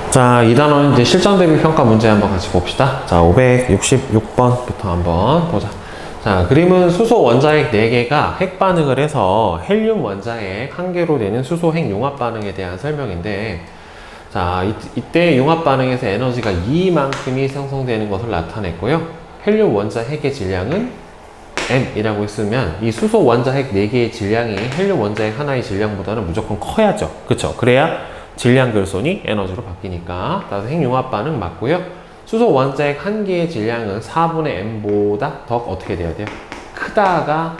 자, 이 단원은 이제 실전 대비 평가 문제 한번 같이 봅시다. 자, 566번부터 한번 보자. 자, 그림은 수소 원자핵 4개가 핵 반응을 해서 헬륨 원자핵 1개로 되는 수소 핵 융합 반응에 대한 설명인데, 자, 이때 융합 반응에서 에너지가 E만큼이 생성되는 것을 나타냈고요. 헬륨 원자핵의 질량은 M이라고 했으면 이 수소 원자핵 4개의 질량이 헬륨 원자핵 하나의 질량보다는 무조건 커야죠. 그쵸? 그래야 질량 결손이 에너지로 바뀌니까. 따라서 핵융합 반응 맞고요. 수소 원자핵 1개의 질량은 4분의 M보다 더 어떻게 돼야 돼요? 크다가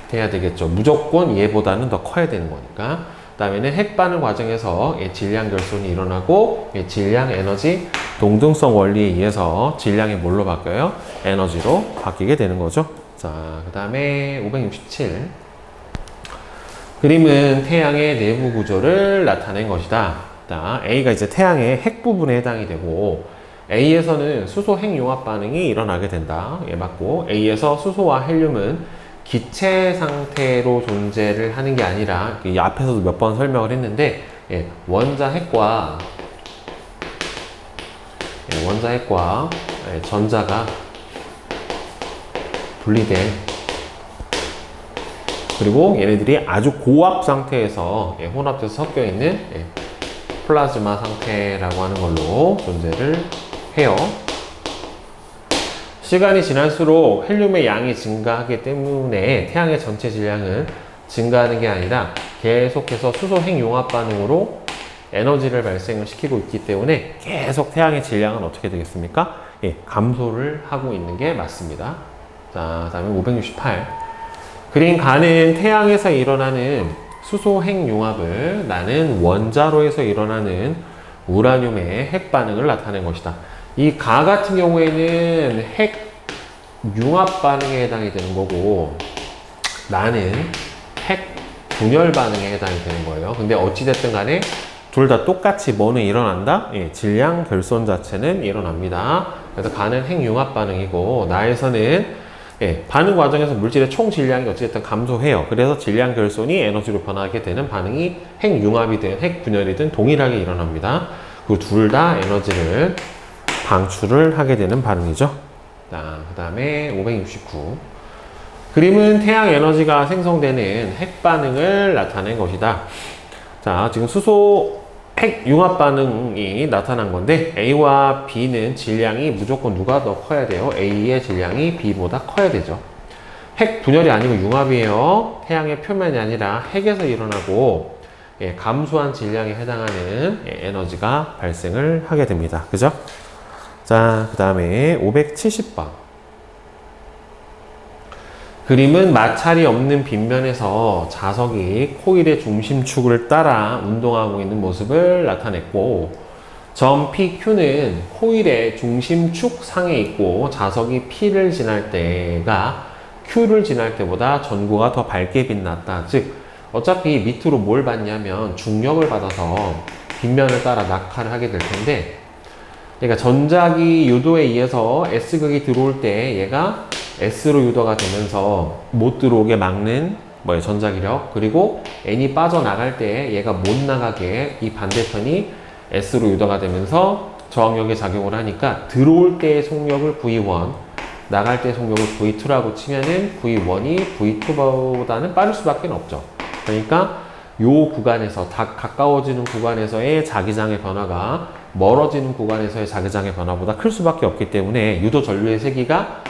돼야 되겠죠. 무조건 얘보다는 더 커야 되는 거니까. 그 다음에는 핵 반응 과정에서 질량 결손이 일어나고 질량 에너지 동등성 원리에 의해서 질량이 뭘로 바뀌어요? 에너지로 바뀌게 되는 거죠. 자, 그 다음에 567. 그림은 태양의 내부 구조를 나타낸 것이다. 자, A가 이제 태양의 핵 부분에 해당이 되고, A에서는 수소 핵 융합 반응이 일어나게 된다. 예, 맞고, A에서 수소와 헬륨은 기체 상태로 존재를 하는 게 아니라, 이 앞에서도 몇 번 설명을 했는데, 예, 원자핵과 전자가 분리된, 그리고 얘네들이 아주 고압 상태에서 혼합돼서 섞여 있는 플라즈마 상태라고 하는 걸로 존재를 해요. 시간이 지날수록 헬륨의 양이 증가하기 때문에 태양의 전체 질량은 증가하는 게 아니라 계속해서 수소 핵 융합 반응으로 에너지를 발생을 시키고 있기 때문에 계속 태양의 질량은 어떻게 되겠습니까? 예, 감소를 하고 있는 게 맞습니다. 자, 다음에 568. 그림 가는 태양에서 일어나는 수소 핵 융합을 나는 원자로에서 일어나는 우라늄의 핵 반응을 나타낸 것이다. 이 가 같은 경우에는 핵 융합 반응에 해당이 되는 거고, 나는 핵 분열 반응에 해당이 되는 거예요. 근데 어찌됐든 간에 둘 다 똑같이 뭐는 일어난다? 예, 질량 결손 자체는 일어납니다. 그래서 가는 핵 융합 반응이고, 나에서는 반응 과정에서 물질의 총 질량이 어찌됐든 감소해요. 그래서 질량 결손이 에너지로 변하게 되는 반응이 핵 융합이든 핵 분열이든 동일하게 일어납니다. 그 둘 다 에너지를 방출을 하게 되는 반응이죠. 자, 그 다음에 569. 그림은 태양 에너지가 생성되는 핵 반응을 나타낸 것이다. 자, 지금 수소 핵 융합 반응이 나타난 건데, A와 B는 질량이 무조건 누가 더 커야 돼요? A의 질량이 B보다 커야 되죠. 핵 분열이 아니고 융합이에요. 태양의 표면이 아니라 핵에서 일어나고, 감소한 질량에 해당하는 에너지가 발생을 하게 됩니다. 그죠? 자, 그 다음에 570번. 그림은 마찰이 없는 빗면에서 자석이 코일의 중심축을 따라 운동하고 있는 모습을 나타냈고, 점 PQ는 코일의 중심축 상에 있고 자석이 P를 지날 때가 Q를 지날 때보다 전구가 더 밝게 빛났다. 즉, 어차피 밑으로 뭘 받냐면 중력을 받아서 빗면을 따라 낙하를 하게 될 텐데, 그러니까 전자기 유도에 의해서 S극이 들어올 때 얘가 S로 유도가 되면서 못 들어오게 막는 전자기력, 그리고 N이 빠져나갈 때 얘가 못 나가게 이 반대편이 S로 유도가 되면서 저항력의 작용을 하니까 들어올 때의 속력을 V1, 나갈 때의 속력을 V2라고 치면은 V1이 V2보다는 빠를 수밖에 없죠. 그러니까 요 구간에서 가까워지는 구간에서의 자기장의 변화가 멀어지는 구간에서의 자기장의 변화보다 클 수밖에 없기 때문에 유도 전류의 세기가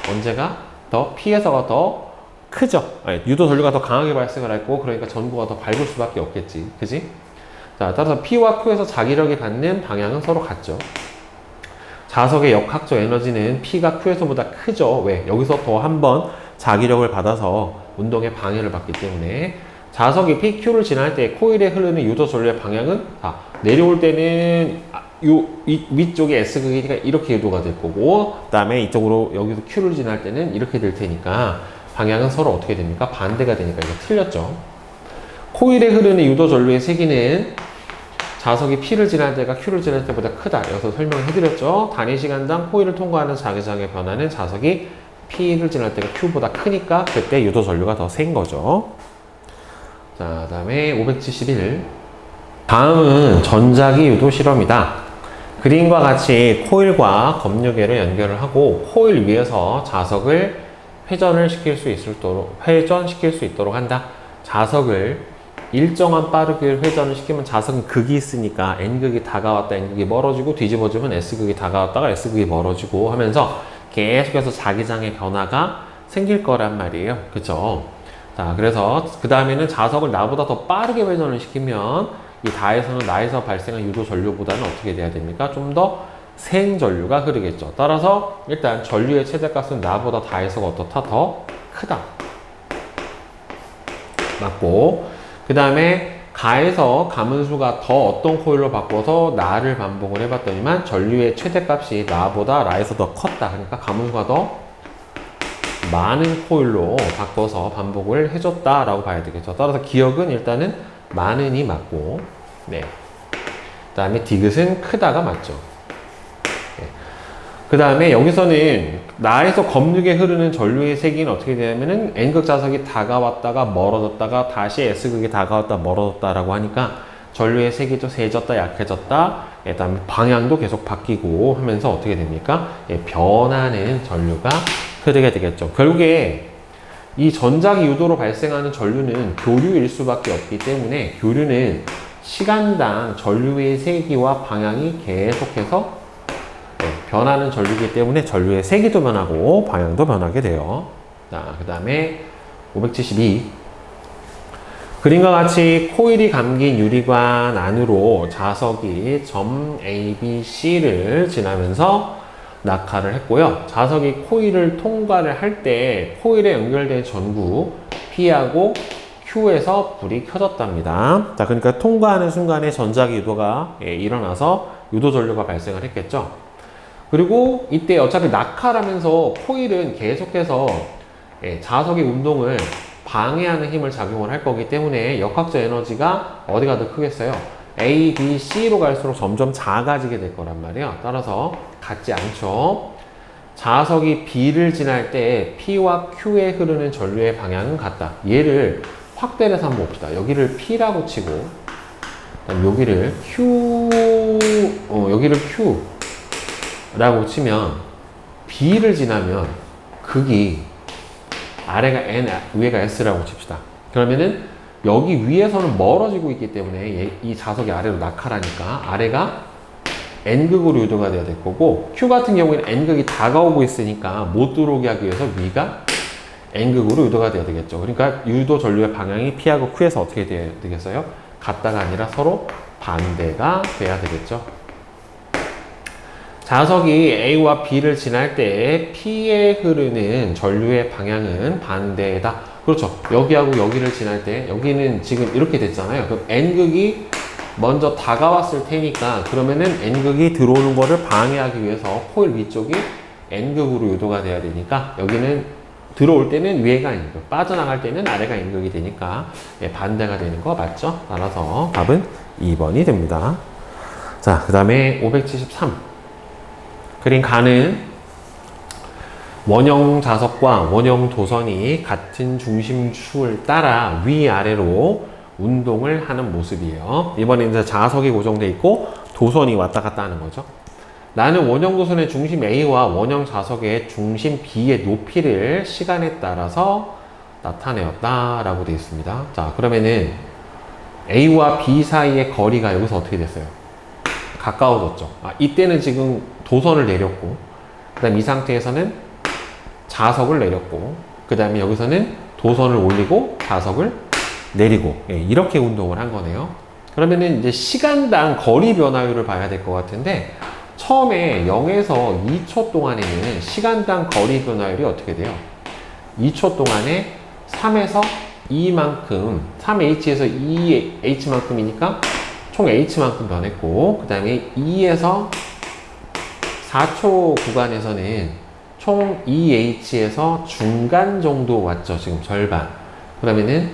언제가 더 P에서가 더 크죠. 유도 전류가 더 강하게 발생을 했고, 그러니까 전구가 더 밟을 수밖에 없겠지. 그지? 자, 따라서 P와 Q에서 자기력이 갖는 방향은 서로 같죠. 자석의 역학적 에너지는 P가 Q에서보다 크죠. 왜? 여기서 더 한 번 자기력을 받아서 운동에 방해를 받기 때문에. 자석이 PQ를 지날 때 코일에 흐르는 유도 전류의 방향은 내려올 때는 위쪽에 S극이니까 이렇게 유도가 될 거고, 그 다음에 이쪽으로 여기서 Q를 지날 때는 이렇게 될 테니까 방향은 서로 어떻게 됩니까? 반대가 되니까 이거 틀렸죠. 코일에 흐르는 유도 전류의 세기는 자석이 P를 지날 때가 Q를 지날 때보다 크다. 여기서 설명을 해드렸죠. 단위 시간당 코일을 통과하는 자기장의 변화는 자석이 P를 지날 때가 Q보다 크니까 그때 유도 전류가 더 센 거죠. 자, 다음에 571. 다음은 전자기 유도 실험이다. 그림과 같이 코일과 검유계를 연결을 하고 코일 위에서 자석을 회전시킬 수 있도록 한다. 자석을 일정한 빠르게 회전을 시키면 자석은 극이 있으니까 N극이 다가왔다 N극이 멀어지고 뒤집어지면 S극이 다가왔다가 S극이 멀어지고 하면서 계속해서 자기장의 변화가 생길 거란 말이에요. 그쵸? 자, 그래서 그 다음에는 자석을 나보다 더 빠르게 회전을 시키면 이 다에서는 나에서 발생한 유도 전류보다는 어떻게 돼야 됩니까? 좀 더 센 전류가 흐르겠죠. 따라서 일단 전류의 최대값은 나보다 다에서가 어떻다? 더 크다. 맞고, 그 다음에 가에서 가문수가 더 어떤 코일로 바꿔서 나를 반복을 해봤더니만 전류의 최대값이 나보다 라에서 더 컸다. 그러니까 가문수가 더 많은 코일로 바꿔서 반복을 해줬다라고 봐야 되겠죠. 따라서 기억은 일단은 많은이 맞고, 네. 그 다음에 디귿은 크다가 맞죠. 네. 그 다음에 여기서는 나에서 검유계 흐르는 전류의 세기는 어떻게 되냐면은 N극 자석이 다가왔다가 멀어졌다가 다시 S극이 다가왔다 멀어졌다라고 하니까 전류의 세기도 세졌다 약해졌다, 그 다음에 방향도 계속 바뀌고 하면서 어떻게 됩니까? 예, 변하는 전류가 흐르게 되겠죠. 결국에 이 전자기 유도로 발생하는 전류는 교류일 수밖에 없기 때문에 교류는 시간당 전류의 세기와 방향이 계속해서 변하는 전류이기 때문에 전류의 세기도 변하고 방향도 변하게 돼요. 자, 그 다음에 572. 그림과 같이 코일이 감긴 유리관 안으로 자석이 점 A, B, C를 지나면서 낙하를 했고요. 자석이 코일을 통과를 할 때 코일에 연결된 전구 P하고 Q에서 불이 켜졌답니다. 자, 그러니까 통과하는 순간에 전자기 유도가 일어나서 유도 전류가 발생을 했겠죠. 그리고 이때 어차피 낙하라면서 코일은 계속해서 자석의 운동을 방해하는 힘을 작용을 할 거기 때문에 역학적 에너지가 어디가 더 크겠어요? A, B, C로 갈수록 점점 작아지게 될 거란 말이에요. 따라서 같지 않죠. 자석이 B를 지날 때 P와 Q에 흐르는 전류의 방향은 같다. 얘를 확대를 해서 한번 봅시다. 여기를 P라고 치고 여기를 여기를 Q라고 치면 B를 지나면 극이 아래가 N, 위에가 S라고 칩시다. 그러면은 여기 위에서는 멀어지고 있기 때문에 이 자석이 아래로 낙하라니까 아래가 N극으로 유도가 돼야 될 거고, Q 같은 경우에는 N극이 다가오고 있으니까 못 들어오게 하기 위해서 위가 N극으로 유도가 돼야 되겠죠. 그러니까 유도 전류의 방향이 P하고 Q에서 어떻게 돼야 되겠어요? 같다가 아니라 서로 반대가 돼야 되겠죠. 자석이 A와 B를 지날 때 P에 흐르는 전류의 방향은 반대다. 그렇죠. 여기하고 여기를 지날 때 여기는 지금 이렇게 됐잖아요. 그럼 N극이 먼저 다가왔을 테니까 그러면은 N극이 들어오는 거를 방해하기 위해서 코일 위쪽이 N극으로 유도가 돼야 되니까 여기는 들어올 때는 위에가 N극, 빠져나갈 때는 아래가 N극이 되니까 반대가 되는 거 맞죠? 따라서 답은 2번이 됩니다. 자, 그 다음에 573. 그림 가는 원형 자석과 원형 도선이 같은 중심축을 따라 위아래로 운동을 하는 모습이에요. 이번에는 자석이 고정되어 있고 도선이 왔다 갔다 하는 거죠. 나는 원형 도선의 중심 A와 원형 자석의 중심 B의 높이를 시간에 따라서 나타내었다 라고 되어 있습니다. 자, 그러면은 A와 B 사이의 거리가 여기서 어떻게 됐어요? 가까워졌죠. 이때는 지금 도선을 내렸고, 그 다음 이 상태에서는 자석을 내렸고, 그 다음에 여기서는 도선을 올리고 자석을 내리고, 이렇게 운동을 한 거네요. 그러면은 이제 시간당 거리 변화율을 봐야 될 것 같은데, 처음에 0에서 2초 동안에는 시간당 거리 변화율이 어떻게 돼요? 2초 동안에 3에서 2만큼, 3h에서 2h만큼이니까 총 h만큼 변했고, 그 다음에 2에서 4초 구간에서는 총 2h에서 중간 정도 왔죠. 지금 절반. 그러면은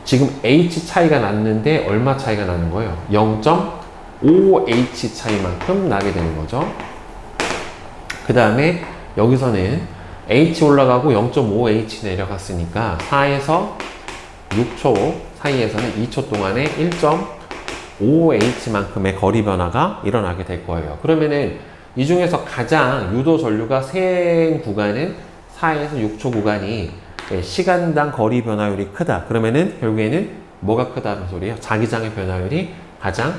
지금 h 차이가 났는데 얼마 차이가 나는 거예요? 0.5h 차이만큼 나게 되는 거죠. 그 다음에 여기서는 h 올라가고 0.5h 내려갔으니까 4에서 6초 사이에서는 2초 동안에 1.5 OH만큼의 거리 변화가 일어나게 될 거예요. 그러면은 이 중에서 가장 유도 전류가 센 구간은 4에서 6초 구간이 시간당 거리 변화율이 크다. 그러면은 결국에는 뭐가 크다는 소리예요? 자기장의 변화율이 가장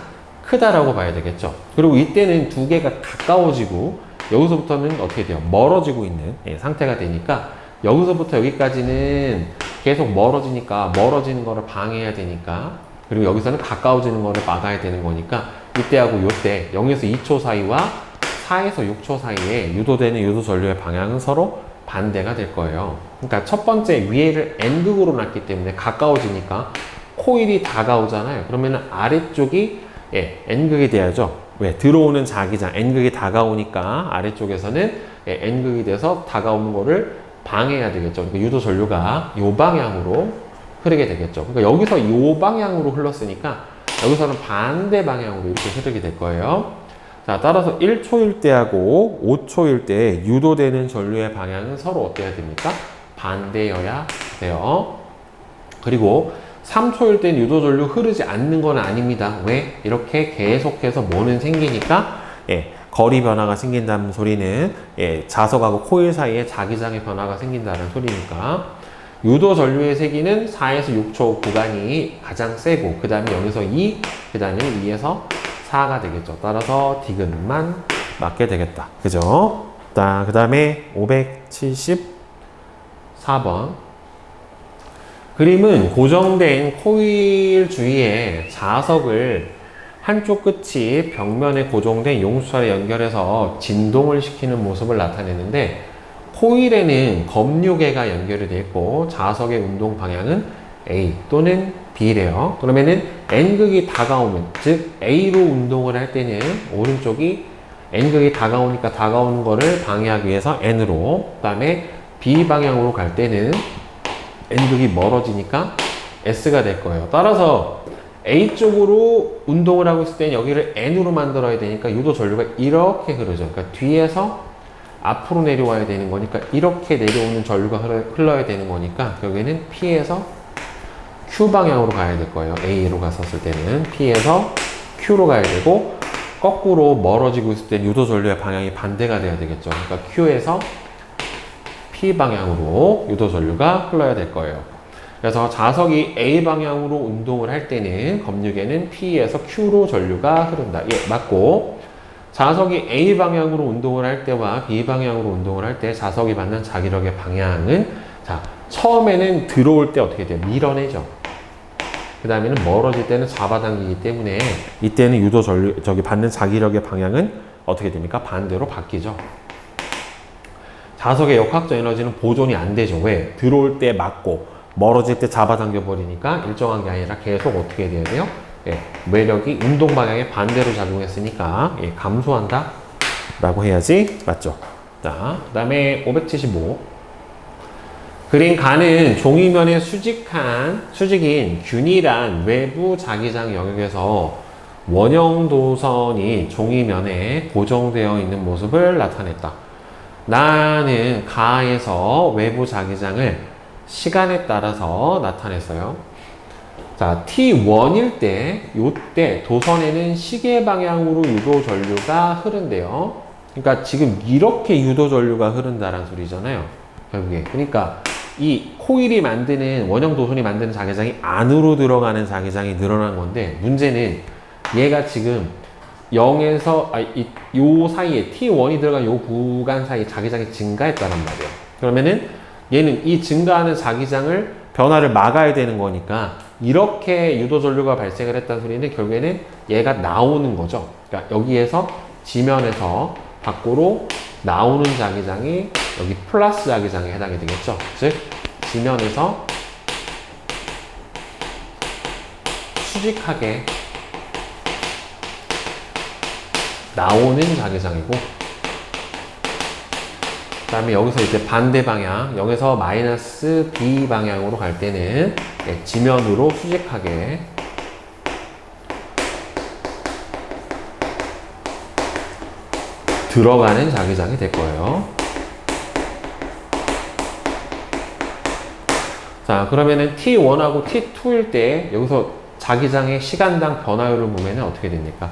크다라고 봐야 되겠죠. 그리고 이때는 두 개가 가까워지고 여기서부터는 어떻게 돼요? 멀어지고 있는 상태가 되니까 여기서부터 여기까지는 계속 멀어지니까 멀어지는 거를 방해해야 되니까 그리고 여기서는 가까워지는 거를 막아야 되는 거니까 이때하고 요때 0에서 2초 사이와 4에서 6초 사이에 유도되는 유도 전류의 방향은 서로 반대가 될 거예요. 그러니까 첫 번째 위에를 N극으로 놨기 때문에 가까워지니까 코일이 다가오잖아요. 그러면 아래쪽이 N극이 돼야죠. 왜? 들어오는 자기장 N극이 다가오니까 아래쪽에서는 N극이 돼서 다가오는 거를 방해해야 되겠죠. 그러니까 유도 전류가 이 방향으로 흐르게 되겠죠. 그러니까 여기서 이 방향으로 흘렀으니까 여기서는 반대 방향으로 이렇게 흐르게 될 거예요. 자, 따라서 1초일 때하고 5초일 때 유도되는 전류의 방향은 서로 어때야 됩니까? 반대여야 돼요. 그리고 3초일 땐 유도 전류 흐르지 않는 건 아닙니다. 왜? 이렇게 계속해서 뭐는 생기니까 거리 변화가 생긴다는 소리는 자석하고 코일 사이에 자기장의 변화가 생긴다는 소리니까 유도 전류의 세기는 4에서 6초 구간이 가장 세고 그 다음에 여기서 2, 그 다음에 2에서 4가 되겠죠. 따라서 디귿만 맞게 되겠다. 그죠? 그 다음에 574번 그림은 고정된 코일 주위에 자석을 한쪽 끝이 벽면에 고정된 용수철에 연결해서 진동을 시키는 모습을 나타내는데 코일에는 검류계가 연결이 되어 있고 자석의 운동 방향은 A 또는 B래요. 그러면은 N극이 다가오면 즉 A로 운동을 할 때는 오른쪽이 N극이 다가오니까 다가오는 거를 방해하기 위해서 N으로 그 다음에 B 방향으로 갈 때는 N극이 멀어지니까 S가 될 거예요. 따라서 A 쪽으로 운동을 하고 있을 때는 여기를 N으로 만들어야 되니까 유도 전류가 이렇게 흐르죠. 그러니까 뒤에서 앞으로 내려와야 되는 거니까 이렇게 내려오는 전류가 흘러야 되는 거니까 결국에는 P에서 Q 방향으로 가야 될 거예요. A로 갔었을 때는 P에서 Q로 가야 되고 거꾸로 멀어지고 있을 때 유도 전류의 방향이 반대가 돼야 되겠죠. 그러니까 Q에서 P 방향으로 유도 전류가 흘러야 될 거예요. 그래서 자석이 A 방향으로 운동을 할 때는 검류계는 P에서 Q로 전류가 흐른다. 맞고 자석이 A 방향으로 운동을 할 때와 B 방향으로 운동을 할 때 자석이 받는 자기력의 방향은 자 처음에는 들어올 때 어떻게 돼요? 밀어내죠. 그 다음에는 멀어질 때는 잡아당기기 때문에 이때는 유도 전류 받는 자기력의 방향은 어떻게 됩니까? 반대로 바뀌죠. 자석의 역학적 에너지는 보존이 안 되죠. 왜? 들어올 때 맞고 멀어질 때 잡아당겨 버리니까 일정한 게 아니라 계속 어떻게 돼야 돼요? 매력이 운동 방향에 반대로 작용했으니까 감소한다 라고 해야지. 맞죠? 자, 그 다음에 575 그린 가는 종이면에 수직인 균일한 외부 자기장 영역에서 원형 도선이 종이면에 고정되어 있는 모습을 나타냈다. 나는 가에서 외부 자기장을 시간에 따라서 나타냈어요. 자, T1일 때, 요때 도선에는 시계 방향으로 유도 전류가 흐른대요. 그러니까 지금 이렇게 유도 전류가 흐른다는 소리잖아요. 결국에. 그러니까 이 코일이 만드는, 원형 도선이 만드는 자기장이 안으로 들어가는 자기장이 늘어난 건데, 문제는 얘가 지금 0에서, 요 사이에, T1이 들어간 요 구간 사이에 자기장이 증가했다는 말이에요. 그러면은 얘는 이 증가하는 자기장을 변화를 막아야 되는 거니까 이렇게 유도 전류가 발생을 했다는 소리는 결국에는 얘가 나오는 거죠. 그러니까 여기에서 지면에서 밖으로 나오는 자기장이 여기 플러스 자기장에 해당이 되겠죠. 즉 지면에서 수직하게 나오는 자기장이고 그 다음에 여기서 이제 반대 방향 0에서 마이너스 B 방향으로 갈 때는 지면으로 수직하게 들어가는 자기장이 될 거예요. 자, 그러면은 T1하고 T2일 때 여기서 자기장의 시간당 변화율을 보면 어떻게 됩니까?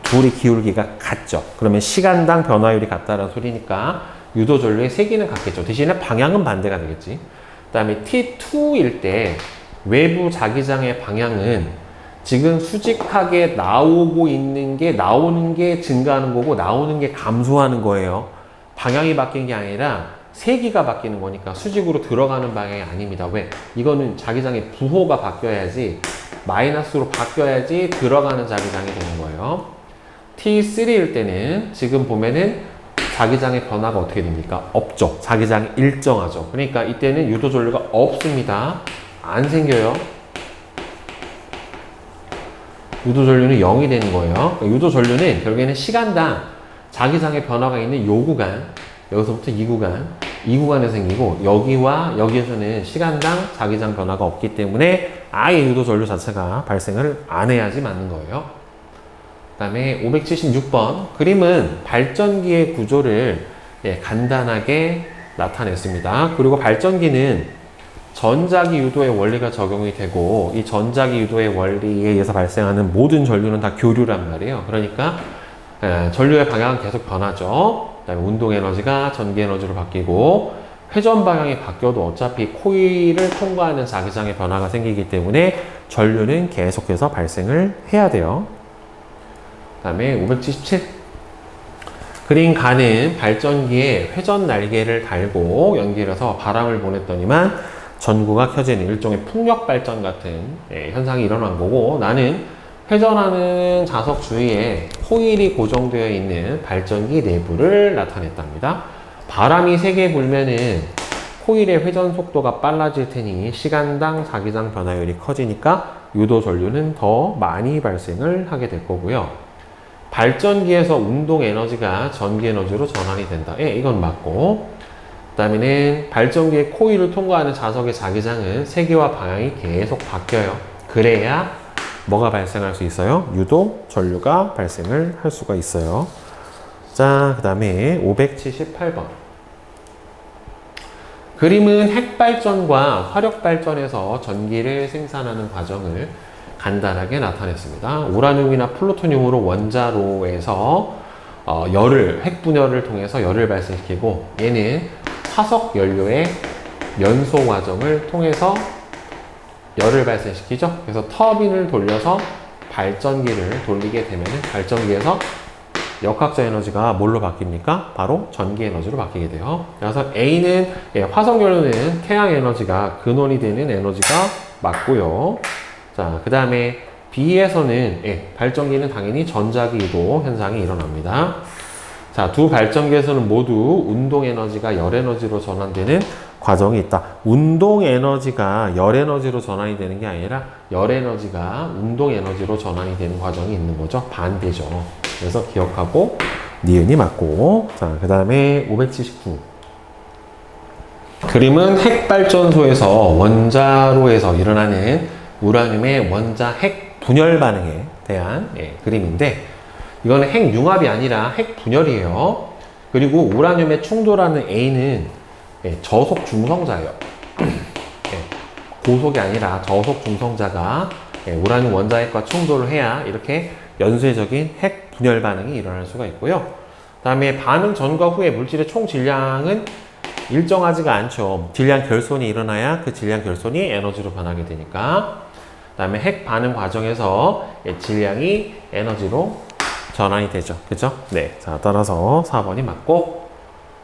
둘이 기울기가 같죠. 그러면 시간당 변화율이 같다는 소리니까 유도 전류의 세기는 같겠죠. 대신에 방향은 반대가 되겠지. 그 다음에 T2일 때 외부 자기장의 방향은 지금 수직하게 나오고 있는 게 나오는 게 증가하는 거고 나오는 게 감소하는 거예요. 방향이 바뀐 게 아니라 세기가 바뀌는 거니까 수직으로 들어가는 방향이 아닙니다. 왜? 이거는 자기장의 부호가 바뀌어야지 마이너스로 바뀌어야지 들어가는 자기장이 되는 거예요. T3일 때는 지금 보면은 자기장의 변화가 어떻게 됩니까? 없죠. 자기장이 일정하죠. 그러니까 이때는 유도 전류가 없습니다. 안 생겨요. 유도 전류는 0이 되는 거예요. 유도 전류는 결국에는 시간당 자기장의 변화가 있는 요 구간, 여기서부터 이 구간에 생기고 여기와 여기에서는 시간당 자기장 변화가 없기 때문에 아예 유도 전류 자체가 발생을 안 해야지 맞는 거예요. 그 다음에 576번 그림은 발전기의 구조를 간단하게 나타냈습니다. 그리고 발전기는 전자기 유도의 원리가 적용이 되고 이 전자기 유도의 원리에 의해서 발생하는 모든 전류는 다 교류란 말이에요. 그러니까 전류의 방향은 계속 변하죠. 그다음에 운동 에너지가 전기 에너지로 바뀌고 회전 방향이 바뀌어도 어차피 코일을 통과하는 자기장의 변화가 생기기 때문에 전류는 계속해서 발생을 해야 돼요. 그다음에 577 그린 간은 발전기에 회전 날개를 달고 연기해서 바람을 보냈더니만 전구가 켜지는 일종의 풍력 발전 같은 현상이 일어난 거고 나는 회전하는 자석 주위에 코일이 고정되어 있는 발전기 내부를 나타냈답니다. 바람이 세게 불면은 코일의 회전 속도가 빨라질 테니 시간당 자기장 변화율이 커지니까 유도 전류는 더 많이 발생을 하게 될 거고요. 발전기에서 운동 에너지가 전기 에너지로 전환이 된다. 이건 맞고 그 다음에는 발전기의 코일을 통과하는 자석의 자기장은 세기와 방향이 계속 바뀌어요. 그래야 뭐가 발생할 수 있어요? 유도 전류가 발생을 할 수가 있어요. 자, 그 다음에 578번 그림은 핵발전과 화력발전에서 전기를 생산하는 과정을 간단하게 나타냈습니다. 우라늄이나 플루토늄으로 원자로에서 핵분열을 통해서 열을 발생시키고 얘는 화석 연료의 연소 과정을 통해서 열을 발생시키죠. 그래서 터빈을 돌려서 발전기를 돌리게 되면 발전기에서 역학적 에너지가 뭘로 바뀝니까? 바로 전기 에너지로 바뀌게 돼요. 그래서 A는 화석 연료는 태양 에너지가 근원이 되는 에너지가 맞고요. 자, 그 다음에 B에서는 발전기는 당연히 전자기 유도 현상이 일어납니다. 자, 두 발전기에서는 모두 운동 에너지가 열 에너지로 전환되는 과정이 있다. 운동 에너지가 열 에너지로 전환이 되는 게 아니라 열 에너지가 운동 에너지로 전환이 되는 과정이 있는 거죠. 반대죠. 그래서 기억하고 니은이 맞고. 자, 그 다음에 579 그림은 핵발전소에서 원자로에서 일어나는 우라늄의 원자 핵 분열 반응에 대한 그림인데 이거는 핵융합이 아니라 핵분열이에요. 그리고 우라늄에 충돌하는 A는 저속 중성자예요. 고속이 아니라 저속 중성자가 우라늄 원자핵과 충돌을 해야 이렇게 연쇄적인 핵 분열 반응이 일어날 수가 있고요. 그 다음에 반응 전과 후에 물질의 총 질량은 일정하지가 않죠. 질량 결손이 일어나야 그 질량 결손이 에너지로 변하게 되니까. 그 다음에 핵 반응 과정에서 질량이 에너지로 전환이 되죠. 그죠? 네. 자, 따라서 4번이 맞고.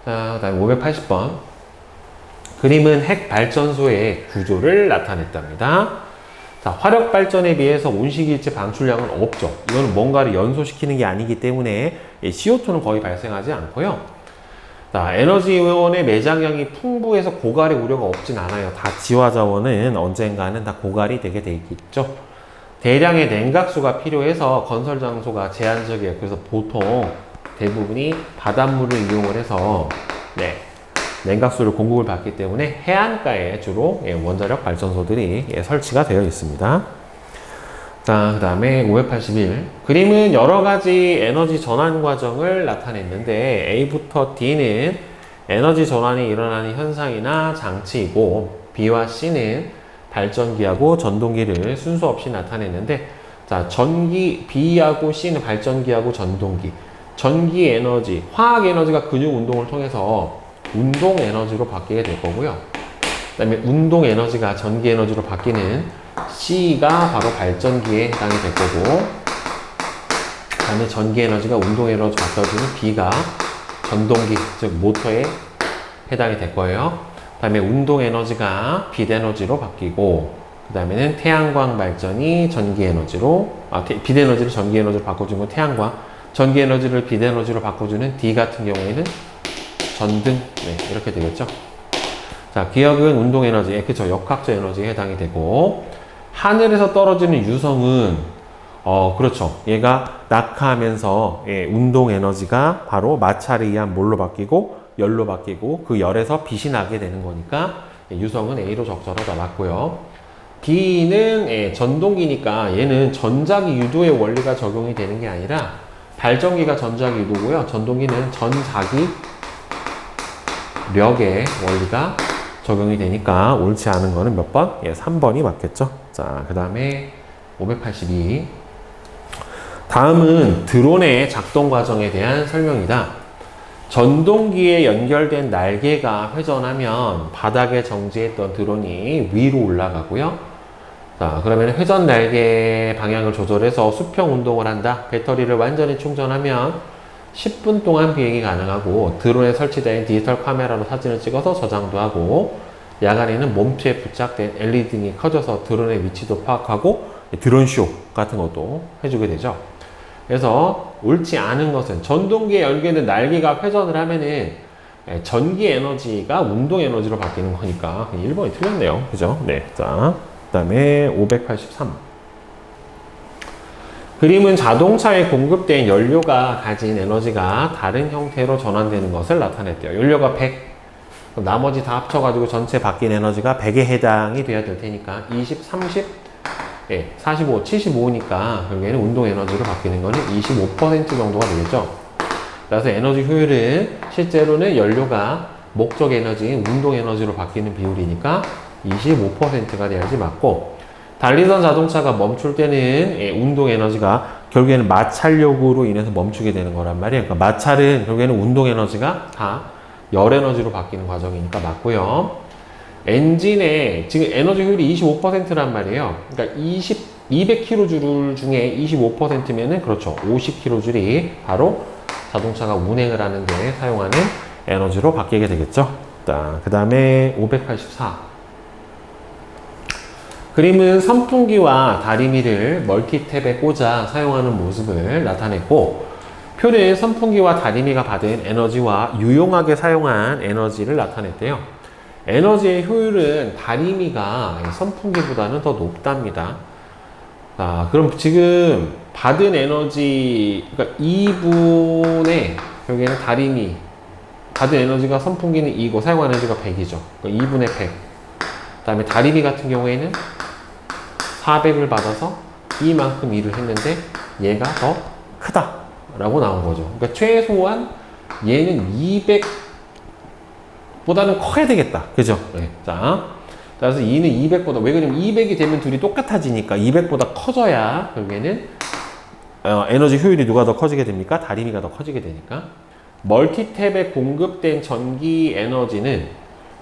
자, 그 다음에 580번. 그림은 핵 발전소의 구조를 나타냈답니다. 자, 화력 발전에 비해서 온실기체 방출량은 없죠. 이거는 뭔가를 연소시키는 게 아니기 때문에 CO2는 거의 발생하지 않고요. 자, 에너지원의 매장량이 풍부해서 고갈의 우려가 없진 않아요. 다 지화 자원은 언젠가는 다 고갈이 되게 돼 있겠죠. 대량의 냉각수가 필요해서 건설 장소가 제한적이에요. 그래서 보통 대부분이 바닷물을 이용을 해서 냉각수를 공급을 받기 때문에 해안가에 주로 원자력 발전소들이 설치가 되어 있습니다. 자, 그 다음에 581 그림은 여러 가지 에너지 전환 과정을 나타냈는데 A부터 D는 에너지 전환이 일어나는 현상이나 장치이고 B와 C는 발전기하고 전동기를 순서 없이 나타냈는데, 자, 전기 B하고 C는 발전기하고 전동기. 전기 에너지, 화학 에너지가 근육 운동을 통해서 운동 에너지로 바뀌게 될 거고요. 그 다음에 운동 에너지가 전기 에너지로 바뀌는 C가 바로 발전기에 해당이 될 거고, 그 다음에 전기 에너지가 운동 에너지로 바뀌어주는 B가 전동기, 즉 모터에 해당이 될 거예요. 그 다음에 운동 에너지가 빛 에너지로 바뀌고, 그 다음에는 태양광 발전이 전기 에너지로, 빛 에너지를 전기 에너지로 바꿔주는 건 태양광, 전기 에너지를 빛 에너지로 바꿔주는 D 같은 경우에는 전등, 네, 이렇게 되겠죠. 자, 기억은 운동 에너지, 그쵸, 역학적 에너지에 해당이 되고, 하늘에서 떨어지는 유성은, 그렇죠. 얘가 낙하하면서, 예, 운동 에너지가 바로 마찰에 의한 뭘로 바뀌고, 열로 바뀌고, 그 열에서 빛이 나게 되는 거니까, 예, 유성은 A로 적절하다 맞고요. B는, 예, 전동기니까 얘는 전자기 유도의 원리가 적용이 되는 게 아니라, 발전기가 전자기 유도고요. 전동기는 전자기 력의 원리가 적용이 되니까 옳지 않은 거는 몇 번? 예, 3번이 맞겠죠. 자, 그 다음에 582. 다음은 드론의 작동 과정에 대한 설명이다. 전동기에 연결된 날개가 회전하면 바닥에 정지했던 드론이 위로 올라가고요. 자, 그러면 회전 날개 방향을 조절해서 수평 운동을 한다. 배터리를 완전히 충전하면 10분 동안 비행이 가능하고, 드론에 설치된 디지털 카메라로 사진을 찍어서 저장도 하고, 야간에는 몸체에 부착된 LED 등이 커져서 드론의 위치도 파악하고 드론쇼 같은 것도 해주게 되죠. 그래서 옳지 않은 것은, 전동기에 연결된 날개가 회전을 하면은 전기 에너지가 운동 에너지로 바뀌는 거니까 1번이 틀렸네요. 그죠? 네. 자, 그 다음에 583. 그림은 자동차에 공급된 연료가 가진 에너지가 다른 형태로 전환되는 것을 나타냈대요. 연료가 100, 나머지 다 합쳐가지고 전체 바뀐 에너지가 100에 해당이 돼야 될 테니까 20, 30, 예, 45, 75니까 결국에는 운동 에너지로 바뀌는 거는 25% 정도가 되겠죠. 그래서 에너지 효율은 실제로는 연료가 목적 에너지인 운동 에너지로 바뀌는 비율이니까 25%가 돼야지 맞고, 달리던 자동차가 멈출 때는, 예, 운동 에너지가 결국에는 마찰력으로 인해서 멈추게 되는 거란 말이에요. 그러니까 마찰은 결국에는 운동 에너지가 다 열 에너지로 바뀌는 과정이니까 맞고요. 엔진의 지금 에너지 효율이 25%란 말이에요. 그러니까 200kJ 중에 25%면은 그렇죠. 50kJ이 바로 자동차가 운행을 하는 데 사용하는 에너지로 바뀌게 되겠죠. 그 다음에 584. 그림은 선풍기와 다리미를 멀티탭에 꽂아 사용하는 모습을 나타냈고, 표는 선풍기와 다리미가 받은 에너지와 유용하게 사용한 에너지를 나타냈대요. 에너지의 효율은 다리미가 선풍기보다는 더 높답니다. 그럼 지금 받은 에너지, 그러니까 2분의, 여기에는 다리미, 받은 에너지가 선풍기는 2고 사용한 에너지가 100이죠. 그러니까 2분의 100. 그 다음에 다리미 같은 경우에는 400을 받아서 이만큼 일을 했는데 얘가 더 크다 라고 나온 거죠. 그러니까 최소한 얘는 200보다는 커야 되겠다. 그죠? 네. 자, 그래서 2는 200보다, 왜 그러냐면 200이 되면 둘이 똑같아지니까 200보다 커져야 결국에는 에너지 효율이 누가 더 커지게 됩니까? 다리미가 더 커지게 되니까. 멀티탭에 공급된 전기 에너지는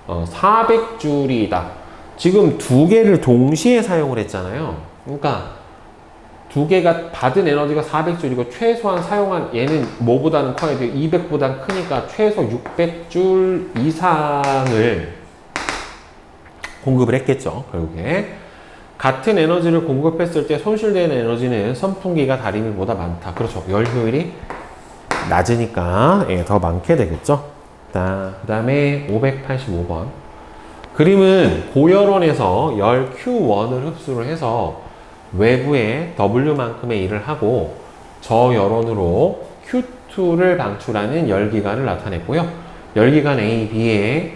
400줄이다. 지금 두 개를 동시에 사용을 했잖아요. 그러니까 두 개가 받은 에너지가 400줄이고 최소한 사용한 얘는 뭐보다는 커야 돼요. 200보다 크니까 최소 600줄 이상을 공급을 했겠죠. 결국에 같은 에너지를 공급했을 때 손실되는 에너지는 선풍기가 다리미보다 많다. 그렇죠. 열 효율이 낮으니까, 예, 더 많게 되겠죠. 그 다음에 585번. 그림은 고열원에서 열 Q1을 흡수를 해서 외부에 W만큼의 일을 하고 저열원으로 Q2를 방출하는 열기관을 나타냈고요. 열기관 A, B의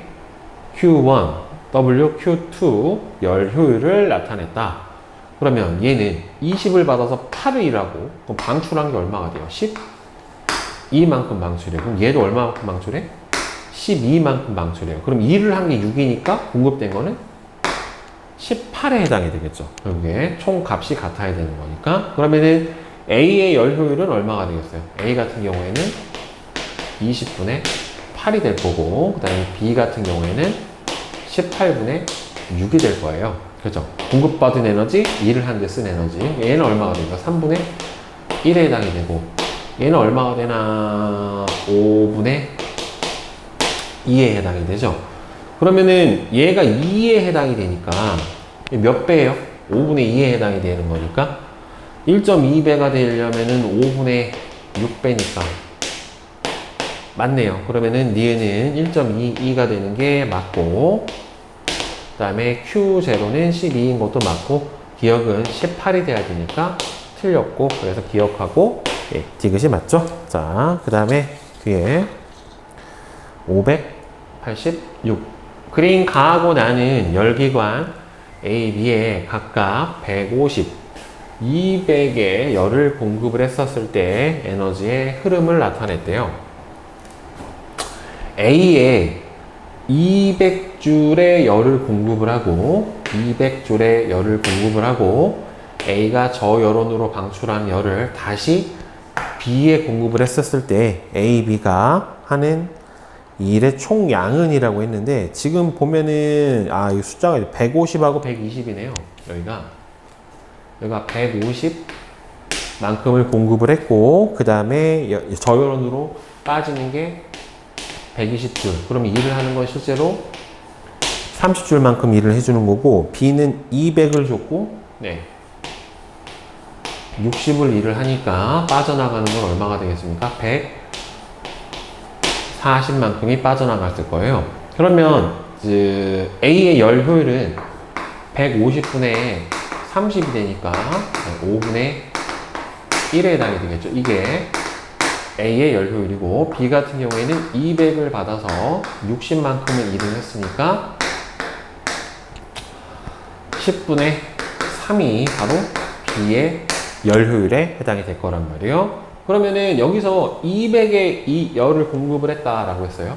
Q1, W, Q2 열 효율을 나타냈다. 그러면 얘는 20을 받아서 8을 일하고, 그럼 방출한 게 얼마가 돼요? 10? 이만큼 방출해. 그럼 얘도 얼마만큼 방출해? 12만큼 방출해요. 그럼 일을 한 게 6이니까 공급된 거는 18에 해당이 되겠죠. 결국에 총 값이 같아야 되는 거니까. 그러면은 A의 열 효율은 얼마가 되겠어요? A 같은 경우에는 20분의 8이 될 거고, 그 다음에 B 같은 경우에는 18분의 6이 될 거예요. 그죠? 공급받은 에너지, 일을 하는데 쓴 에너지. 얘는 얼마가 될까? 3분의 1에 해당이 되고, 얘는 얼마가 되나? 5분의 2에 해당이 되죠. 그러면은 얘가 2에 해당이 되니까 몇 배예요? 5분의 2에 해당이 되는 거니까 1.2배가 되려면은 5분의 6배니까 맞네요. 그러면은 얘는 1.22가 되는 게 맞고, 그 다음에 Q0는 12인 것도 맞고, 기억은 18이 돼야 되니까 틀렸고, 그래서 기억하고, 예, 디귿이 맞죠? 자, 그 다음에 뒤에 586. 그린 가하고 나는 열기관 A, B에 각각 150, 200의 열을 공급을 했었을 때 에너지의 흐름을 나타냈대요. A에 200줄의 열을 공급을 하고 200줄의 열을 공급을 하고 A가 저열원으로 방출한 열을 다시 B에 공급을 했었을 때 A, B가 하는 일의 총양은이라고 했는데, 지금 보면은 이 숫자가 150하고 120이네요. 여기가 150만큼을 공급을 했고, 그 다음에 저열원으로 빠지는 게 120줄. 그럼 일을 하는 건 실제로 30줄만큼 일을 해주는 거고, B는 200을 줬고, 60을 일을 하니까 빠져나가는 건 얼마가 되겠습니까? 140만큼이 빠져나갔을 거예요. 그러면 A의 열 효율은 150분의 30이 되니까 5분의 1에 해당이 되겠죠. 이게 A의 열 효율이고, B 같은 경우에는 200을 받아서 60만큼을 일을 했으니까 10분의 3이 바로 B의 열 효율에 해당이 될 거란 말이에요. 그러면은 여기서 200의 이 열을 공급을 했다라고 했어요.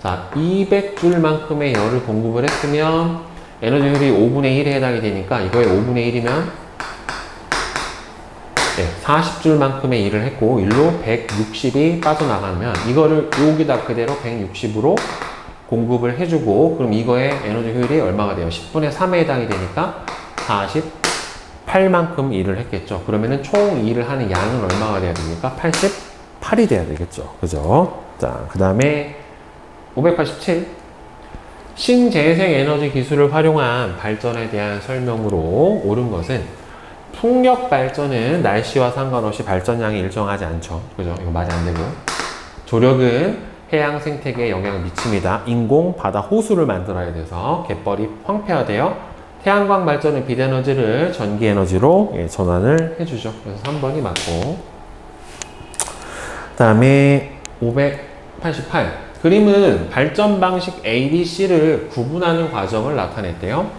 자, 200줄만큼의 열을 공급을 했으면 에너지 효율이 5분의 1에 해당이 되니까 이거의 5분의 1이면 40줄만큼의 일을 했고, 일로 160이 빠져나가면 이거를 여기다 그대로 160으로 공급을 해주고, 그럼 이거의 에너지 효율이 얼마가 돼요? 10분의 3에 해당이 되니까 48만큼 일을 했겠죠. 그러면은 총 일을 하는 양은 얼마가 돼야 됩니까? 88이 돼야 되겠죠. 그죠? 자, 그 다음에 587. 신재생 에너지 기술을 활용한 발전에 대한 설명으로 옳은 것은, 풍력 발전은 날씨와 상관없이 발전량이 일정하지 않죠. 그죠? 이거 말이 안 되고. 조력은 해양 생태계에 영향을 미칩니다. 인공 바다 호수를 만들어야 돼서 갯벌이 황폐화되어 태양광 발전의 빛에너지를 전기에너지로 전환을 해주죠. 그래서 3번이 맞고, 그 다음에 588. 그림은 발전 방식 A, B, C를 구분하는 과정을 나타냈대요.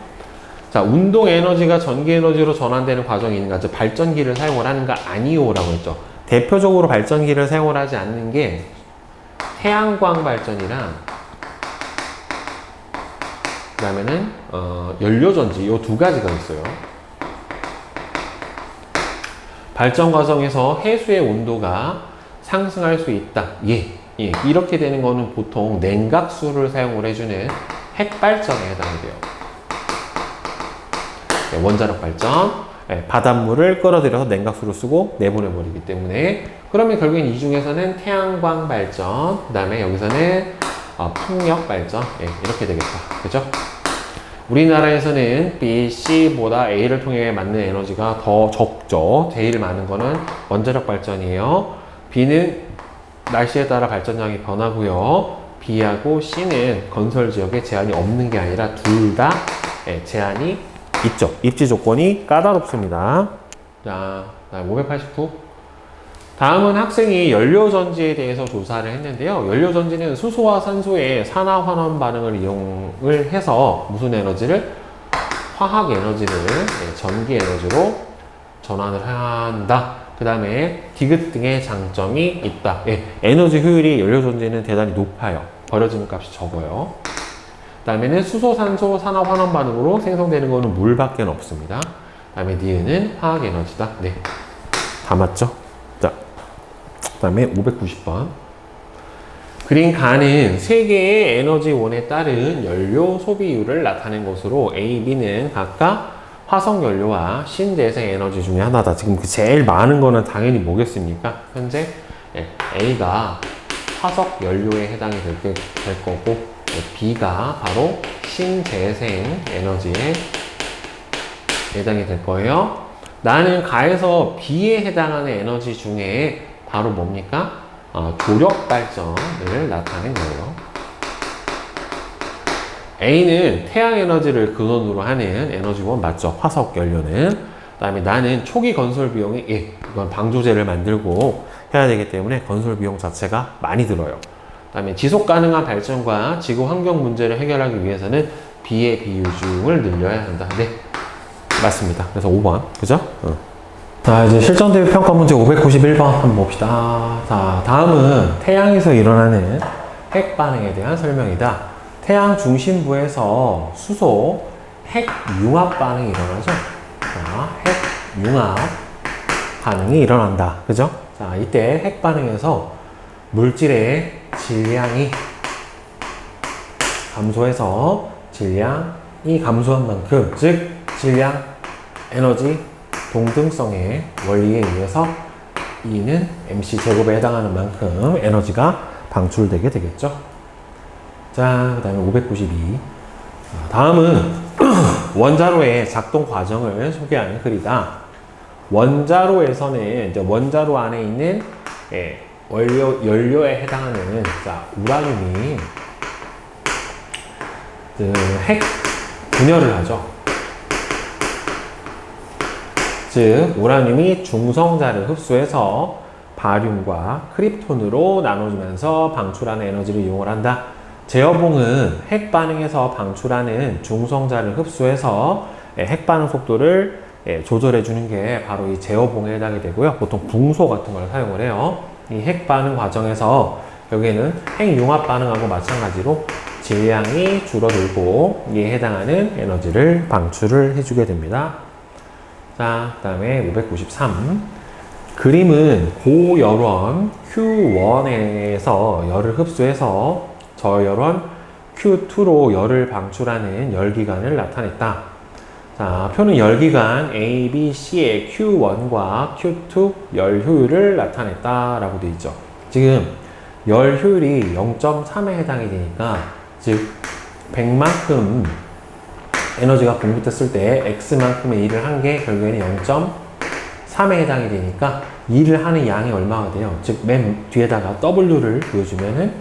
자, 운동 에너지가 전기 에너지로 전환되는 과정이 있는가? 즉, 발전기를 사용을 하는가? 아니요 라고 했죠. 대표적으로 발전기를 사용을 하지 않는 게 태양광 발전이랑, 그 다음에는 연료전지, 요 두 가지가 있어요. 발전 과정에서 해수의 온도가 상승할 수 있다. 이렇게 되는 거는 보통 냉각수를 사용을 해주는 핵발전에 해당이 돼요. 원자력 발전, 바닷물을 끌어들여서 냉각수로 쓰고 내보내버리기 때문에, 그러면 결국엔 이 중에서는 태양광 발전, 그 다음에 여기서는 풍력 발전, 이렇게 되겠다. 그죠? 우리나라에서는 B, C보다 A를 통해 맞는 에너지가 더 적죠. 제일 많은 거는 원자력 발전이에요. B는 날씨에 따라 발전량이 변하고요. B하고 C는 건설 지역에 제한이 없는 게 아니라 둘 다 제한이 있죠. 입지 조건이 까다롭습니다. 자, 589. 다음은 학생이 연료전지에 대해서 조사를 했는데요. 연료전지는 수소와 산소의 산화환원 반응을 이용을 해서 무슨 에너지를? 화학 에너지를 전기 에너지로 전환을 한다. 그 다음에 디귿 등의 장점이 있다. 에너지 효율이 연료전지는 대단히 높아요. 버려지는 값이 적어요. 다음에는 수소, 산소, 산화, 환원 반응으로 생성되는 거는 물밖에 없습니다. 다음에 니은은 화학 에너지다. 네. 다 맞죠? 자, 다음에 590번. 그린 가는 세 개의 에너지원에 따른 연료 소비율을 나타낸 것으로 A, B는 각각 화석 연료와 신재생 에너지 중에 하나다. 지금 그 제일 많은 거는 당연히 뭐겠습니까? 현재 A가 화석 연료에 해당이 될 거고, B가 바로 신재생 에너지에 해당이 될 거예요. 나는 가에서 B에 해당하는 에너지 중에 바로 뭡니까? 조력 발전을 나타낸 거예요. A는 태양 에너지를 근원으로 하는 에너지원 맞죠? 화석 연료는. 그 다음에 나는 초기 건설 비용이, 이건 방조제를 만들고 해야 되기 때문에 건설 비용 자체가 많이 들어요. 그 다음에 지속 가능한 발전과 지구 환경 문제를 해결하기 위해서는 B의 비유중을 늘려야 한다. 네. 맞습니다. 그래서 5번. 그죠? 자, 이제 실전 대비 평가 문제 591번 한번 봅시다. 자, 다음은 태양에서 일어나는 핵 반응에 대한 설명이다. 태양 중심부에서 수소 핵 융합 반응이 일어나죠. 자, 핵 융합 반응이 일어난다. 그죠? 자, 이때 핵 반응에서 물질의 질량이 감소해서 질량이 감소한 만큼, 즉 질량, 에너지, 동등성의 원리에 의해서 E는 MC 제곱에 해당하는 만큼 에너지가 방출되게 되겠죠. 자, 그 다음에 592. 다음은 원자로의 작동 과정을 소개하는 글이다. 원자로에서는 이제 원자로 안에 있는 연료에 해당하는 우라늄이 핵 분열을 하죠. 즉 우라늄이 중성자를 흡수해서 바륨과 크립톤으로 나눠지면서 방출하는 에너지를 이용을 한다. 제어봉은 핵 반응에서 방출하는 중성자를 흡수해서 핵 반응 속도를 조절해 주는 게 바로 이 제어봉에 해당이 되고요. 보통 붕소 같은 걸 사용을 해요. 이 핵 반응 과정에서 여기에는 핵 융합 반응하고 마찬가지로 질량이 줄어들고 이에 해당하는 에너지를 방출을 해주게 됩니다. 자, 그 다음에 593. 그림은 고열원 Q1에서 열을 흡수해서 저열원 Q2로 열을 방출하는 열기관을 나타냈다. 자, 표는 열기관 A, B, C의 Q1과 Q2 열 효율을 나타냈다 라고 되어 있죠. 지금 열 효율이 0.3에 해당이 되니까, 즉 100만큼 에너지가 공급됐을 때 X만큼의 일을 한 게 결국에는 0.3에 해당이 되니까 일을 하는 양이 얼마가 돼요? 즉 맨 뒤에다가 W를 보여주면은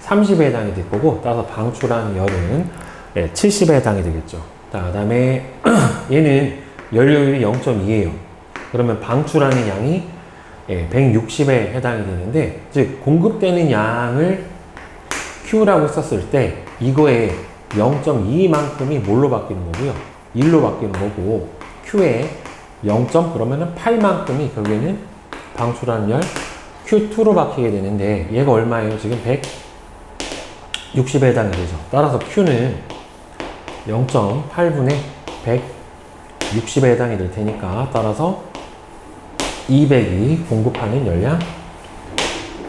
30에 해당이 될 거고, 따라서 방출하는 열은 70에 해당이 되겠죠. 자, 그 다음에 얘는 연료율이 0.2예요. 그러면 방출하는 양이 160에 해당이 되는데, 즉 공급되는 양을 Q라고 썼을 때 이거에 0.2만큼이 뭘로 바뀌는 거고요? 1로 바뀌는 거고, Q에 0. 그러면은 8만큼이 결국에는 방출하는 열 Q2로 바뀌게 되는데, 얘가 얼마예요? 지금 160에 해당이 되죠. 따라서 Q는 0.8분의 160에 해당이 될 테니까, 따라서 200이 공급하는 열량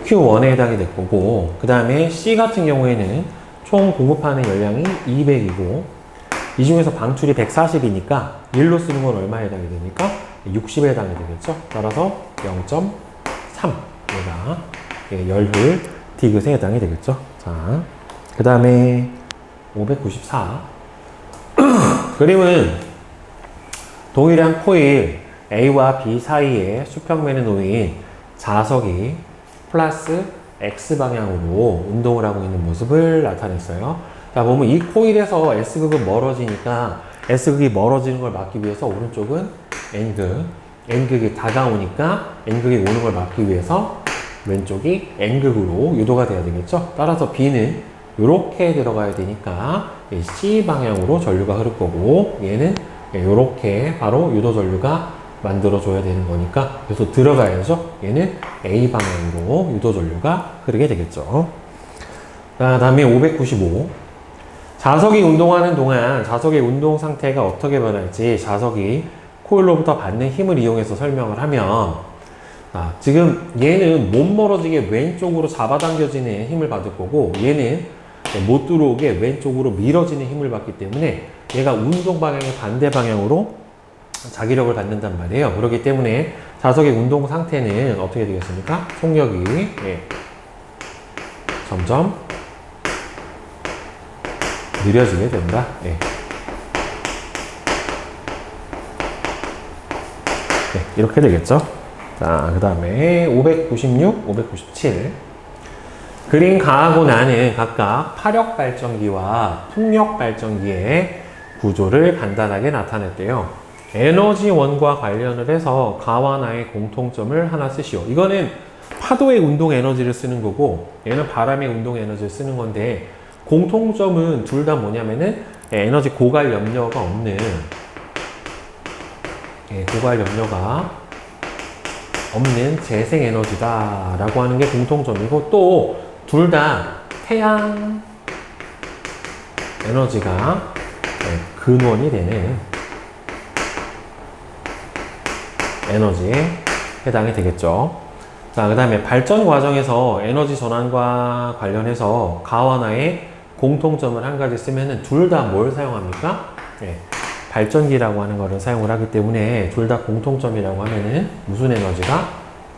Q1에 해당이 될 거고, 그 다음에 C 같은 경우에는 총 공급하는 열량이 200이고, 이 중에서 방출이 140이니까 1로 쓰는 건 얼마에 해당이 됩니까? 60에 해당이 되겠죠. 따라서 0.3 얘가 열효율 디귿에 해당이 되겠죠. 자, 그 다음에 594. 그림은 동일한 코일 A와 B 사이에 수평면에 놓인 자석이 플러스 X방향으로 운동을 하고 있는 모습을 나타냈어요. 자, 보면 이 코일에서 S극은 멀어지니까 S극이 멀어지는 걸 막기 위해서 오른쪽은 N극, N극이 다가오니까 N극이 오는 걸 막기 위해서 왼쪽이 N극으로 유도가 돼야 되겠죠. 따라서 B는 이렇게 들어가야 되니까 C 방향으로 전류가 흐를 거고, 얘는 이렇게 바로 유도 전류가 만들어줘야 되는 거니까, 그래서 들어가야죠. 얘는 A 방향으로 유도 전류가 흐르게 되겠죠. 자, 다음에 595. 자석이 운동하는 동안 자석의 운동 상태가 어떻게 변할지 자석이 코일로부터 받는 힘을 이용해서 설명을 하면, 지금 얘는 못 멀어지게 왼쪽으로 잡아당겨지는 힘을 받을 거고, 얘는 못 들어오게 왼쪽으로 밀어지는 힘을 받기 때문에 얘가 운동 방향의 반대 방향으로 자기력을 받는단 말이에요. 그렇기 때문에 자석의 운동 상태는 어떻게 되겠습니까? 속력이 점점 느려지게 된다. 이렇게 되겠죠. 자, 그 다음에 596, 597. 그림 가하고 나는 각각 파력 발전기와 풍력 발전기의 구조를 간단하게 나타냈대요. 에너지원과 관련을 해서 가와 나의 공통점을 하나 쓰시오. 이거는 파도의 운동 에너지를 쓰는 거고, 얘는 바람의 운동 에너지를 쓰는 건데, 공통점은 둘 다 뭐냐면은 에너지 고갈 염려가 없는, 고갈 염려가 없는 재생 에너지다 라고 하는 게 공통점이고, 또 둘 다 태양 에너지가 근원이 되는 에너지에 해당이 되겠죠. 자, 그 다음에 발전 과정에서 에너지 전환과 관련해서 가와 나의 공통점을 한 가지 쓰면은 둘 다 뭘 사용합니까? 발전기라고 하는 거를 사용을 하기 때문에 둘 다 공통점이라고 하면은 무슨 에너지가?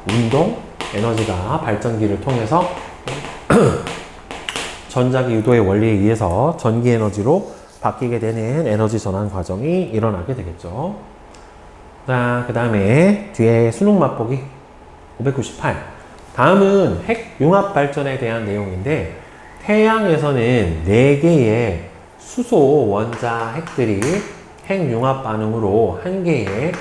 운동 에너지가 발전기를 통해서 전자기 유도의 원리에 의해서 전기 에너지로 바뀌게 되는 에너지 전환 과정이 일어나게 되겠죠. 자, 그 다음에 뒤에 수능 맛보기 598. 다음은 핵 융합 발전에 대한 내용인데, 태양에서는 4개의 수소 원자 핵들이 핵 융합 반응으로 1개의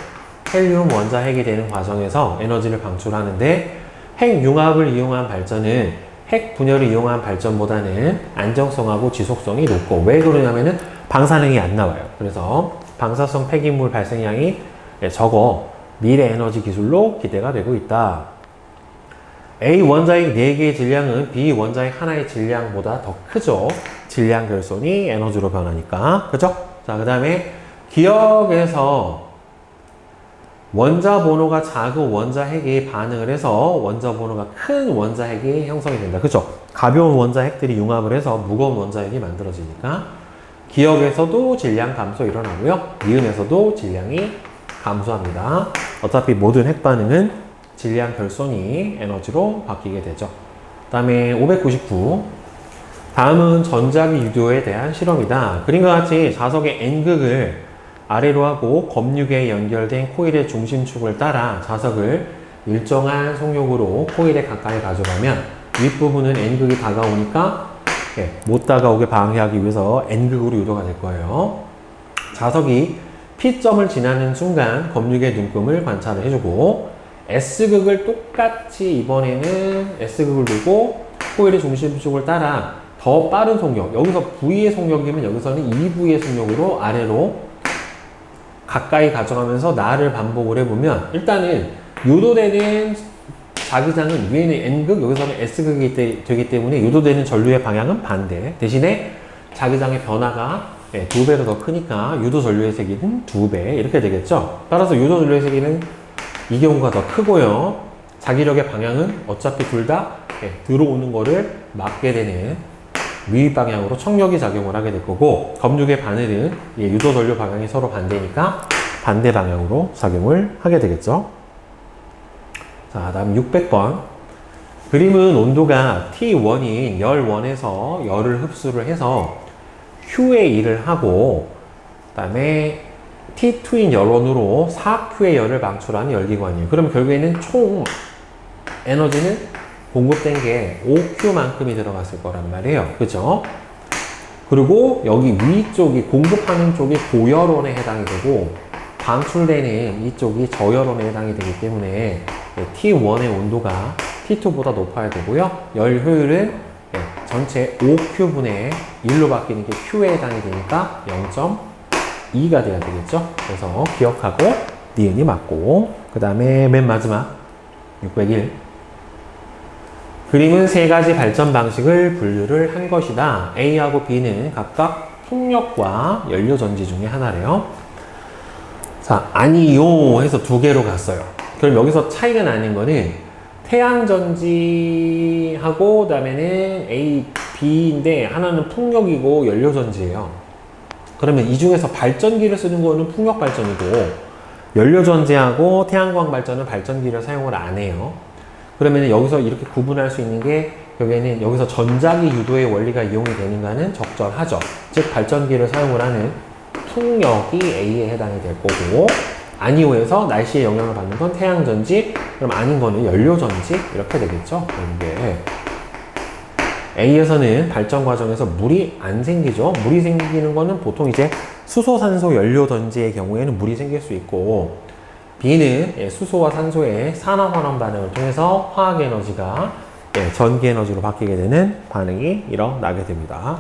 헬륨 원자 핵이 되는 과정에서 에너지를 방출하는데, 핵 융합을 이용한 발전은 핵 분열을 이용한 발전보다는 안정성하고 지속성이 높고, 왜 그러냐면은 방사능이 안 나와요. 그래서 방사성 폐기물 발생량이 적어 미래 에너지 기술로 기대가 되고 있다. A 원자핵 4개의 질량은 B 원자핵 하나의 질량보다 더 크죠. 질량 결손이 에너지로 변하니까. 그죠? 자, 그 다음에 기억에서 원자 번호가 작은 원자핵이 반응을 해서 원자 번호가 큰 원자핵이 형성이 된다. 그죠? 가벼운 원자핵들이 융합을 해서 무거운 원자핵이 만들어지니까 기억에서도 질량 감소 일어나고요. 니은에서도 질량이 감소합니다. 어차피 모든 핵 반응은 질량 결손이 에너지로 바뀌게 되죠. 그 다음에 599. 다음은 전자기 유도에 대한 실험이다. 그림과 같이 자석의 N극을 아래로 하고 검육에 연결된 코일의 중심축을 따라 자석을 일정한 속력으로 코일에 가까이 가져가면 윗부분은 N극이 다가오니까 못 다가오게 방해하기 위해서 N극으로 유도가 될 거예요. 자석이 P점을 지나는 순간 검육의 눈금을 관찰을 해주고, S극을 똑같이 이번에는 S극을 두고 코일의 중심축을 따라 더 빠른 속력, 여기서 V의 속력이면 여기서는 2V의 속력으로 아래로 가까이 가져가면서 나를 반복을 해보면, 일단은 유도되는 자기장은 위에는 N극, 여기서는 S극이 되기 때문에 유도되는 전류의 방향은 반대. 대신에 자기장의 변화가 2배로 더 크니까 유도 전류의 세기는 2배 이렇게 되겠죠. 따라서 유도 전류의 세기는 이 경우가 더 크고요. 자기력의 방향은 어차피 둘 다 들어오는 거를 막게 되는 위 방향으로 청력이 작용을 하게 될 거고, 검육의 바늘은 유도 전류 방향이 서로 반대니까 반대 방향으로 작용을 하게 되겠죠. 자, 다음 600번. 그림은 온도가 T1인 열원에서 열을 흡수를 해서 Q의 일을 하고, 그 다음에 T2인 열원으로 4Q의 열을 방출하는 열기관이에요. 그럼 결국에는 총 에너지는 공급된 게 5Q만큼이 들어갔을 거란 말이에요. 그죠? 그리고 여기 위쪽이 공급하는 쪽이 고열원에 해당이 되고, 방출되는 이쪽이 저열원에 해당이 되기 때문에 T1의 온도가 T2보다 높아야 되고요. 열 효율은 전체 5Q분의 1로 바뀌는 게 Q에 해당이 되니까 0.2가 돼야 되겠죠. 그래서 기억하고 니은이 맞고, 그 다음에 맨 마지막 601. 그림은 세 가지 발전 방식을 분류를 한 것이다. A하고 B는 각각 풍력과 연료전지 중에 하나래요. 자, 아니요 해서 두 개로 갔어요. 그럼 여기서 차이가 나는 거는 태양전지하고 그다음에는 A, B인데 하나는 풍력이고 연료전지예요. 그러면 이 중에서 발전기를 쓰는 거는 풍력 발전이고 연료전지하고 태양광 발전은 발전기를 사용을 안 해요. 그러면 여기서 이렇게 구분할 수 있는 게 여기서 전자기 유도의 원리가 이용이 되는가는 적절하죠. 즉 발전기를 사용을 하는 풍력이 A에 해당이 될 거고 아니오에서 날씨에 영향을 받는 건 태양전지, 그럼 아닌 거는 연료전지 이렇게 되겠죠. 이게 A에서는 발전 과정에서 물이 안 생기죠. 물이 생기는 거는 보통 이제 수소, 산소, 연료전지의 경우에는 물이 생길 수 있고 B는 수소와 산소의 산화환원 반응을 통해서 화학에너지가 전기에너지로 바뀌게 되는 반응이 일어나게 됩니다.